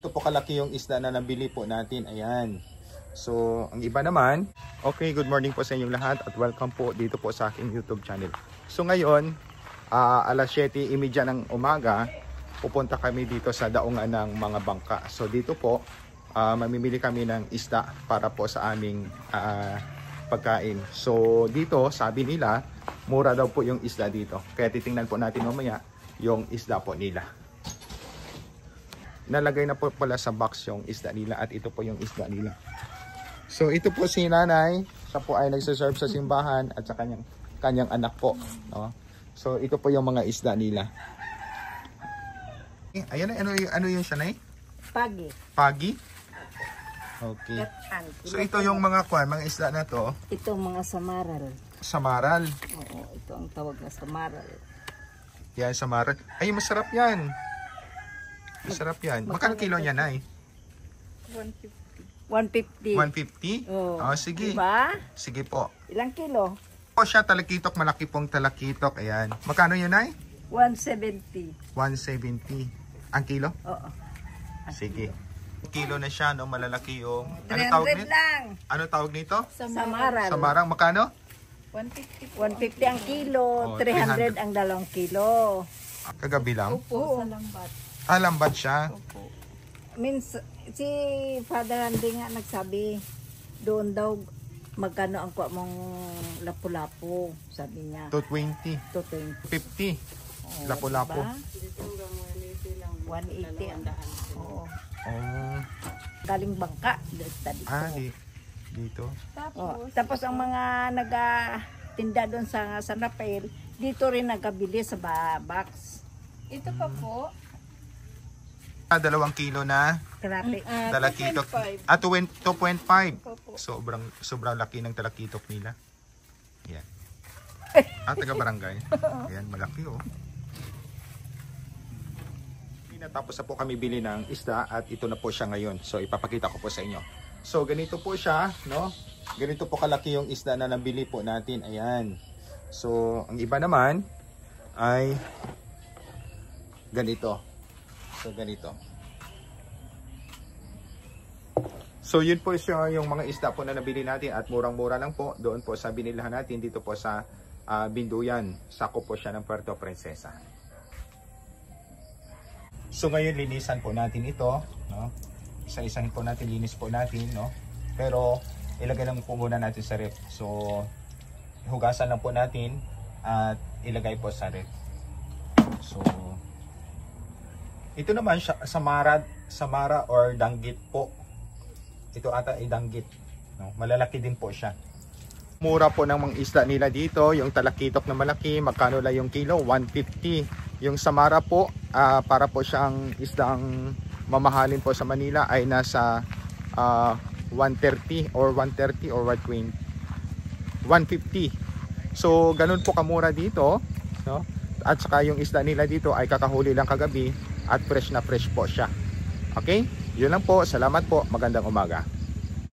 ganito po kalaki yung isda na nabili po natin. Ayan. So, ang iba naman. Okay, good morning po sa inyong lahat at welcome po dito po sa aking YouTube channel. So ngayon, alas 7:30 ng umaga, pupunta kami dito sa daungan ng mga bangka. So dito po, mamimili kami ng isda para po sa aming pagkain. So dito, sabi nila, mura daw po yung isda dito. Kaya titingnan po natin mamaya yung isda po nila. Nalagay na po pala sa box yung isda nila at ito po yung isda nila. So ito po si nanay, siya po ay nagsaserve sa simbahan at sa kanyang anak po. No? So ito po yung mga isda nila. Ayan, ano yung siya, nay? Pagi. Pagi? Okay. So ito yung mga isda na to. Ito mga samaral. Samaral? Oo, ito ang tawag na samaral. Yan, samaral. Ay, masarap yan. Masarap yan. Magkano kilo niya, nay? 150. 150? Oh, sige. Diba? Sige po. Ilang kilo? Po siya, talakitok. Malaki pong talakitok. Ayan. Magkano yun, ay? 170. 170. Ang kilo? Oo. Sige. Kilo na siya, no? Malalaki yung... Ano 300 tawag nito? lang. Ano tawag nito? Samaral. Samarang. Magkano? 150 ang kilo. Oh, 300 ang 2 kilo. Kagabi lang? Oo. Lambat siya? Opo. Si Father Andy nga nagsabi, doon daw magkano ang kuha mong lapu-lapu, sabi niya. 220. 220. 50. Lapu-lapu. Diba? 180 ang daan. Oo. Oh. Galing bangka. Dito. Dito. Tapos ang mga nagatinda doon sa San Rafael, dito rin nagabili sa box. Ito pa po. 2 kilo na Karapi. talakitok. 2.5. Sobrang laki ng talakitok nila. Yan. Taga barangay. Ayan, malaki oh. Natapos na po kami bili ng isda at ito na po siya ngayon. So ipapakita ko po sa inyo. So ganito po siya, no? Ganito po kalaki yung isda na nabili po natin. Ayan. So ang iba naman ay ganito. So ganito. So yun po siya yung mga isda po na nabili natin at murang-mura lang po doon po sa binilahan natin dito po sa Binduyan. Sako po siya ng Puerto Princesa. So ngayon linisan po natin ito, no? Isa-isahin po natin, linis po natin, no? Pero ilagay lang po muna natin sa ref. So hugasan lang po natin at ilagay po sa ref. So ito naman siya, samara or danggit po. Ito ata ay danggit, no? Malalaki din po siya. Mura po ng mga isda nila dito, yung talakitok na malaki, magkano lang yung kilo? 150. Yung samara po, para po siyang isdang mamahalin po sa Manila ay nasa 130 or 150. So ganun po kamura dito, no? At saka yung isda nila dito ay kakahuli lang kagabi at fresh na fresh po siya. Okay? Yun lang po. Salamat po. Magandang umaga.